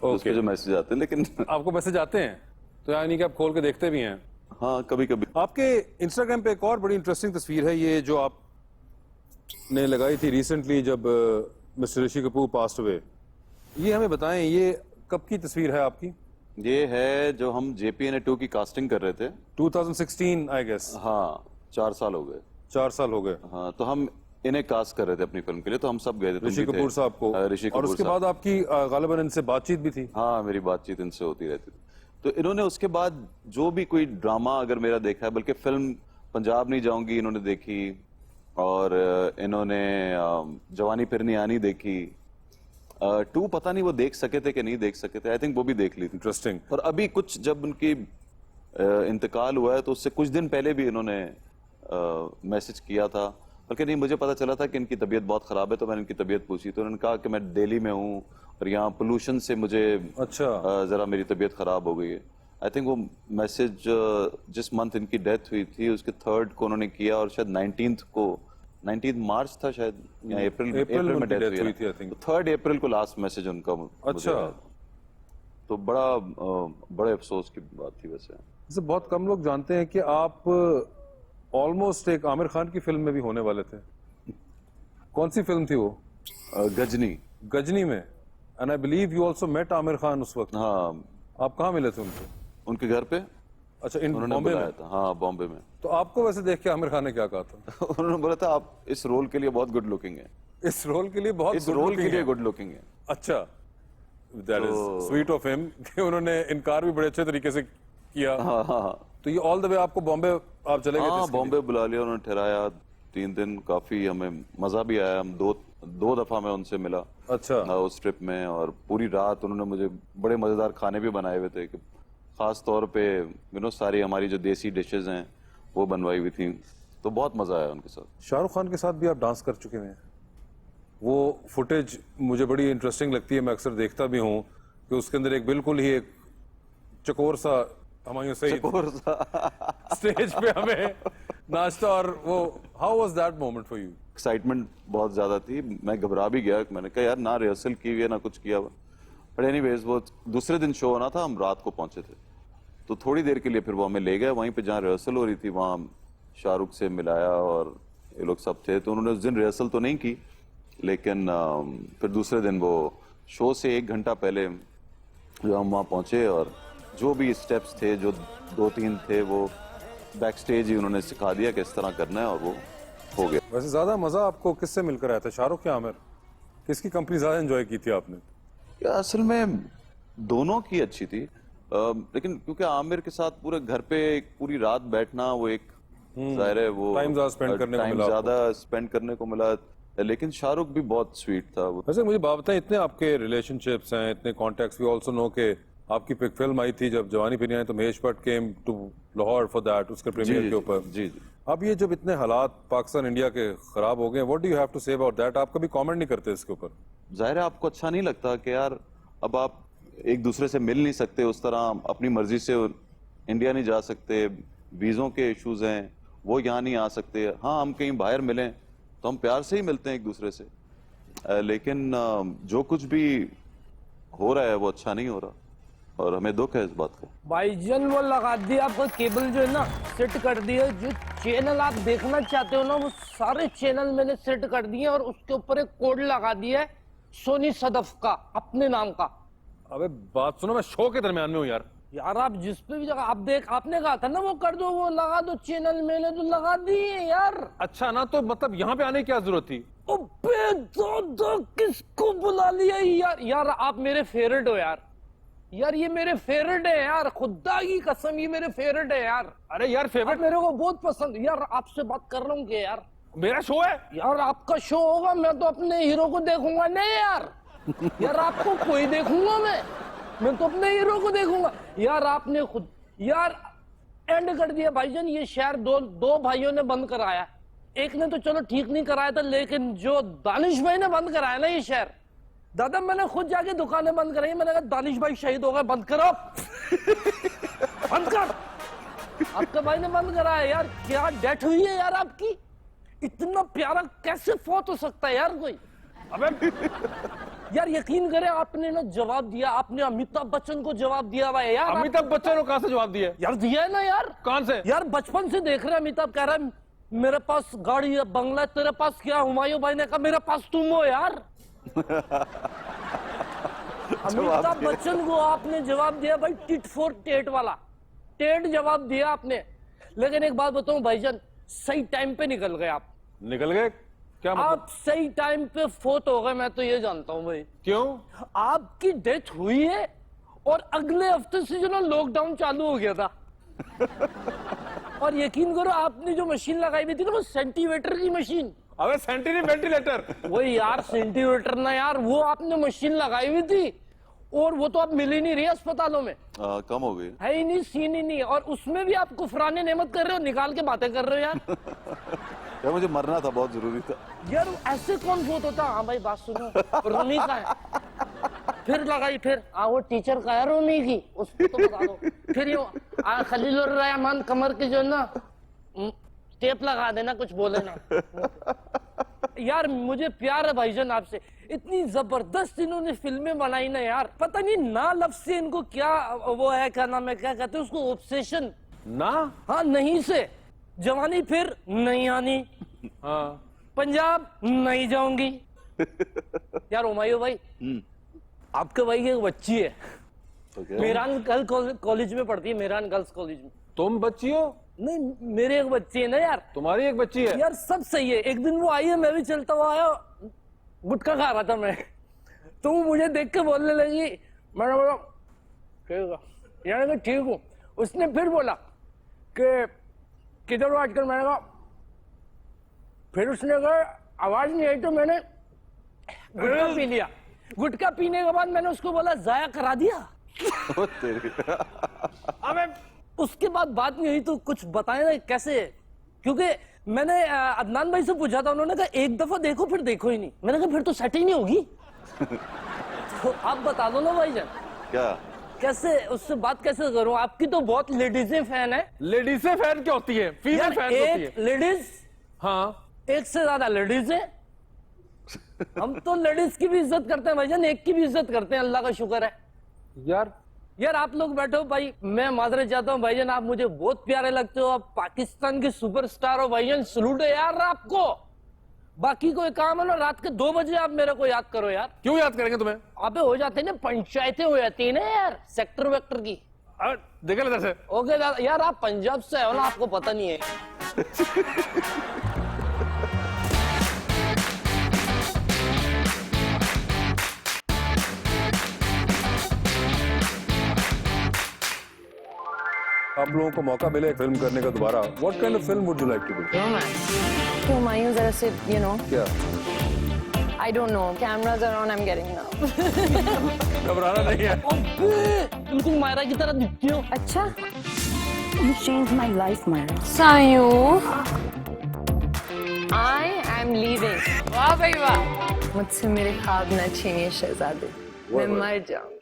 उस पे जो मैसेज आते हैं, लेकिन आपको मैसेज आते हैं तो यानी कि आप खोल के देखते भी हैं? हाँ, कभी कभी. आपके इंस्टाग्राम पे एक और बड़ी इंटरेस्टिंग तस्वीर है, ये जो आपने लगाई थी रिसेंटली जब मिस्टर ऋषि कपूर पास्ट हुए. ये हमें बताएं, ये कब की तस्वीर है आपकी? ये है जो हम JPNA 2 की कास्टिंग कर रहे थे. 2016 आई गेस. हाँ, 4 साल हो गए. 4 साल हो गए. हाँ, तो हम इन्हें कास्ट कर रहे थे अपनी फिल्म के लिए, तो हम सब गए थे. तुम ऋषि भी थे. कपूर साहब को. ऋषि और कपूर उसके साहब. बाद आपकी गालिबन इनसे बातचीत भी थी. हाँ, मेरी बातचीत इनसे होती रहती थी. तो इन्होंने उसके बाद जो भी कोई ड्रामा अगर मेरा देखा है, बल्कि फिल्म पंजाब नहीं जाऊंगी इन्होंने देखी, और इन्होंने जवानी फिर नहीं आनी देखी। 2 पता नहीं वो देख सके थे कि नहीं देख सके थे, आई थिंक वो भी देख ली थी। इंटरेस्टिंग। और अभी कुछ जब उनकी इंतकाल हुआ है तो उससे कुछ दिन पहले भी इन्होंने मैसेज किया था, बल्कि नहीं मुझे पता चला था कि इनकी तबीयत बहुत ख़राब है, तो मैंने इनकी तबीयत पूछी तो उन्होंने कहा कि मैं दिल्ली में हूँ और यहाँ पोल्यूशन से मुझे अच्छा। ज़रा मेरी तबीयत ख़राब हो गई है। आई थिंक वो मैसेज जिस मंथ इनकी डेथ हुई थी उसके 3rd को उन्होंने किया और शायद 19 मार्च था शायद, या अप्रैल अप्रैल में में डेथ हुई हुई थी, I think। 3rd अप्रैल को लास्ट मैसेज उनका मुझे अच्छा। आया। तो बड़े अफसोस की बात थी वैसे। जैसे बहुत कम लोग जानते हैं कि आप ऑलमोस्ट एक आमिर खान की फिल्म में भी होने वाले थे। कौन सी फिल्म थी वो? गजनी। गजनी में। And I believe you also met Aamir Khan उस वक्त। हाँ, आप कहाँ मिले थे उनको? उनके घर पे अच्छा, इन उन्होंने बॉम्बे बुलाया में। था। हाँ, बॉम्बे में। तो आपको वैसे देख के आमिर खान ने क्या कहा था? उन्होंने बोला था आप इस रोल के लिए बहुत गुड लुकिंग है। इस रोल के लिए बहुत इस good रोल looking के लिए है। गुड लुकिंग है। अच्छा, that is sweet of him कि उन्होंने इनकार भी बड़े अच्छे तरीके से किया। हाँ हाँ तो ये ऑल द वे आपको बॉम्बे आप चले गए थे हाँ, इसके लिए? बॉम्बे बुला लिया उन्होंने, ठहराया 3 दिन। काफी हमें मजा भी आया। हम दो दफा मैं उनसे मिला अच्छा। उस ट्रिप में, और पूरी रात उन्होंने मुझे बड़े मजेदार खाने भी बनाए हुए थे कि खास तौर पे सारी हमारी जो देसी डिशेज हैं वो बनवाई हुई थी। तो बहुत मजा आया उनके साथ। शाहरुख खान के साथ भी आप डांस कर चुके हैं। वो फुटेज मुझे बड़ी इंटरेस्टिंग लगती है, मैं अक्सर देखता भी हूँ कि उसके अंदर एक बिल्कुल ही एक चकोर सा हमायूं सईद स्टेज पे हमें नाश्ता, और वो how was that moment for you? Excitement बहुत ज्यादा थी, मैं घबरा भी गया। मैंने कहा यार ना रिहर्सल की हुई है ना कुछ किया हुआ। बट एनीवेज वो दूसरे दिन शो होना था, हम रात को पहुंचे थे, तो थोड़ी देर के लिए फिर वो हमें ले गए वहीं पे जहाँ रिहर्सल हो रही थी। वहाँ शाहरुख से मिलाया और ये लोग सब थे। तो उन्होंने उस दिन रिहर्सल तो नहीं की, लेकिन फिर दूसरे दिन वो शो से 1 घंटा पहले जो हम वहाँ पहुंचे, और जो भी स्टेप्स थे जो 2-3 थे वो बैक स्टेज ही उन्होंने सिखा दिया कि इस तरह करना है, और वो हो गया। वैसे ज्यादा मजा आपको किससे मिलकर आया था, शाहरुख या आमिर? किसकी कंपनी ज्यादा एंजॉय की थी आपने? या असल में दोनों की अच्छी थी, लेकिन क्योंकि आमिर के साथ पूरे घर पे एक पूरी रात बैठना, वो एक जाहिर है वो टाइम ज्यादा स्पेंड करने को मिला आपको। ज्यादा स्पेंड करने को मिला। लेकिन शाहरुख भी बहुत स्वीट था वो। वैसे मुझे बात बताएं, इतने आपके रिलेशनशिप्स हैं, इतने कॉन्टेक्ट्स, वी आल्सो नो के आपकी पिक फिल्म आई थी जब जवानी फिर आई, तो Mahesh Bhatt came to Lahore for that, उसके प्रीमियर के ऊपर। जी जी। अब ये जब इतने हालात पाकिस्तान इंडिया के खराब हो गए, what do you have to say about that? आप कभी कमेंट नहीं करते इसके ऊपर? जाहिर है आपको अच्छा नहीं लगता कि यार अब आप एक दूसरे से मिल नहीं सकते उस तरह, अपनी मर्जी से इंडिया नहीं जा सकते, वीज़ों के इश्यूज हैं, वो यहाँ नहीं आ सकते। हाँ, हम कहीं बाहर मिलें तो हम प्यार से ही मिलते हैं एक दूसरे से, लेकिन जो कुछ भी हो रहा है वो अच्छा नहीं हो रहा, और हमें दुख है इस बात का। भाईजान वो लगा दिया आपका केबल जो है ना, सेट कर दिया। जो चैनल आप देखना चाहते हो ना वो सारे चैनल मैंने सेट कर दिए, और उसके ऊपर एक कोड लगा दिया है सोनी सदफ का, अपने नाम का। अबे बात सुनो, मैं शो के दरमियान में हूँ यार। यार आप जिस पे भी जगह आप देख, आपने कहा था ना वो कर दो, वो लगा दो चैनल, मैंने तो लगा दिए यार। अच्छा ना, तो मतलब यहाँ पे आने की क्या जरूरत थी? अबे दो किसको बुला लिया यार? यार आप मेरे फेवरेट हो यार। यार ये मेरे फेवरेट है यार, खुदा की कसम ये मेरे फेवरेट है यार। अरे यार फेवरेट मेरे को बहुत पसंद यार। आपसे बात कर रहा हूँ कि यार मेरा शो है यार, आपका शो होगा, मैं तो अपने हीरो को देखूंगा नहीं यार। यार आपको कोई देखूंगा मैं तो अपने हीरो को देखूंगा यार। आपने खुद यार एंड कर दिया भाईजान। ये शहर दो भाइयों ने बंद कराया, एक ने तो चलो ठीक नहीं कराया था, लेकिन जो दानिश भाई ने बंद कराया ना ये शहर, दादा मैंने खुद जाके दुकानें बंद कराई। मैंने कहा दानिश भाई शहीद हो गए, बंद करो बंद कर। आपके भाई ने बंद कराया यार। क्या डेथ हुई है यार आपकी? इतना प्यारा कैसे फौत हो सकता है यार कोई? अबे यार यकीन करें, आपने ना जवाब दिया, आपने अमिताभ बच्चन को जवाब दिया हुआ है यार। अमिताभ बच्चन को कहां से जवाब दिया? यार दिया है ना यार। कौन से? यार बचपन से देख रहे हैं, अमिताभ कह रहा है मेरे पास गाड़ी है, बंगला है, तेरे पास क्या? हुमायूं भाई ने कहा मेरे पास तुम हो यार। अमिताभ बच्चन को आपने जवाब दिया भाई, टिट फॉर टेट वाला, टेट जवाब दिया आपने। लेकिन एक बात बताऊं भाईजान, सही टाइम पे निकल गए आप। निकल गए? क्या मतलब? आप सही टाइम पे फोत हो गए, मैं तो ये जानता हूँ भाई। क्यों? आपकी डेथ हुई है और अगले हफ्ते से जो ना लॉकडाउन चालू हो गया था। और यकीन करो आपने जो मशीन लगाई हुई थी ना वो सेंटीमीटर की मशीन, अबे सेंटीमीटर वेंटिलेटर। वही यार सेंटीमीटर ना यार, वो आपने मशीन लगाई हुई थी और वो तो अब मिल ही नहीं रही है अस्पतालों में, कम हो गई। है ही नहीं, सीन ही नहीं। और उसमें भी आप कुफराने नेमत कर रहे हो, निकाल के बातें कर रहे हो यार। यार मुझे मरना था, बहुत जरूरी था। यार ऐसे कौन फोत होता? हाँ भाई बात सुनो, रूमी का है, फिर लगाई, फिर वो टीचर का है रूमी की, उसको तो बता दो। फिर ये खलीलुर रहमान कमर के जो ना टेप लगा देना, कुछ बोले ना। यार मुझे प्यार है भाईजान आपसे, इतनी जबरदस्त इन्होंने फिल्में बनाई ना यार, पता नहीं ना लफ्ज से इनको क्या वो है, क्या नाम है, क्या कहते हैं उसको, ऑब्सेशन ना। हाँ नहीं से जवानी फिर नहीं आनी, हाँ पंजाब नहीं जाऊंगी। यार उमायो भाई, आपके भाई की एक बच्ची है, तो क्या? मेहरान गर्ल्स कॉलेज में पढ़ती है, मेहरान गर्ल्स कॉलेज में। तुम बच्ची हो? नहीं मेरे एक बच्ची है ना यार। तुम्हारी एक बच्ची है? यार सब सही है। एक दिन वो आई है, मैं भी चलता हुआ आया, गुटखा खा रहा था मैं, तो वो मुझे देख के बोलने लगी, मैंने बोला ठीक है, यानी कि ठीक हूँ। उसने फिर बोला कि किधर हो आजकल, मैंने कहा, फिर उसने कहा आवाज नहीं आई, तो मैंने गुटखा पी लिया। गुटखा पीने के बाद मैंने उसको बोला जाया करा दिया। ओ तेरी। अबे उसके बाद बात नहीं हुई, तो कुछ बताए ना कैसे, क्योंकि मैंने अदनान भाई से पूछा था, उन्होंने कहा एक दफा देखो फिर देखो ही नहीं। मैंने कहा फिर तो सेट ही नहीं होगी। तो आप बता दो ना भाईजान, क्या? कैसे उससे बात कैसे करूं? आपकी तो बहुत लेडीजें फैन है। लेडीज फैन क्या होती है? फीमेल यार फैन होती है। एक लेडीज, हाँ एक से ज्यादा लेडीज है। हम तो लेडीज की भी इज्जत करते हैं भाईजान, एक की भी इज्जत करते हैं, अल्लाह का शुक्र है। यार आप लोग बैठो भाई, मैं माजरत चाहता हूँ भाईजान, आप मुझे बहुत प्यारे लगते हो, आप पाकिस्तान के सुपरस्टार हो भाईजान, सलूट है यार आपको। बाकी कोई काम है ना, रात के 2 बजे आप मेरे को याद करो यार। क्यों याद करेंगे तुम्हें? अबे हो जाते हैं ना, पंचायतें हो जाती है ना यार, सेक्टर वेक्टर की। देखे इधर से। ओके यार, आप पंजाब से हो ना, आपको पता नहीं है। आप लोगों को मौका मिले फिल्म करने का दोबारा, what kind of film would you like to do? तो मायूं जरा से, you know, क्या? I don't know, cameras are on, I'm getting now. घबराना नहीं है। अबे बिल्कुल मायरा की तरह दिखती हो। अच्छा, you changed my life, Myra. Sayu, I am leaving. वाह भाई वाह, मुझसे मेरे ख्वाब न छीनिए शहजादे, मैं मर जाऊँ।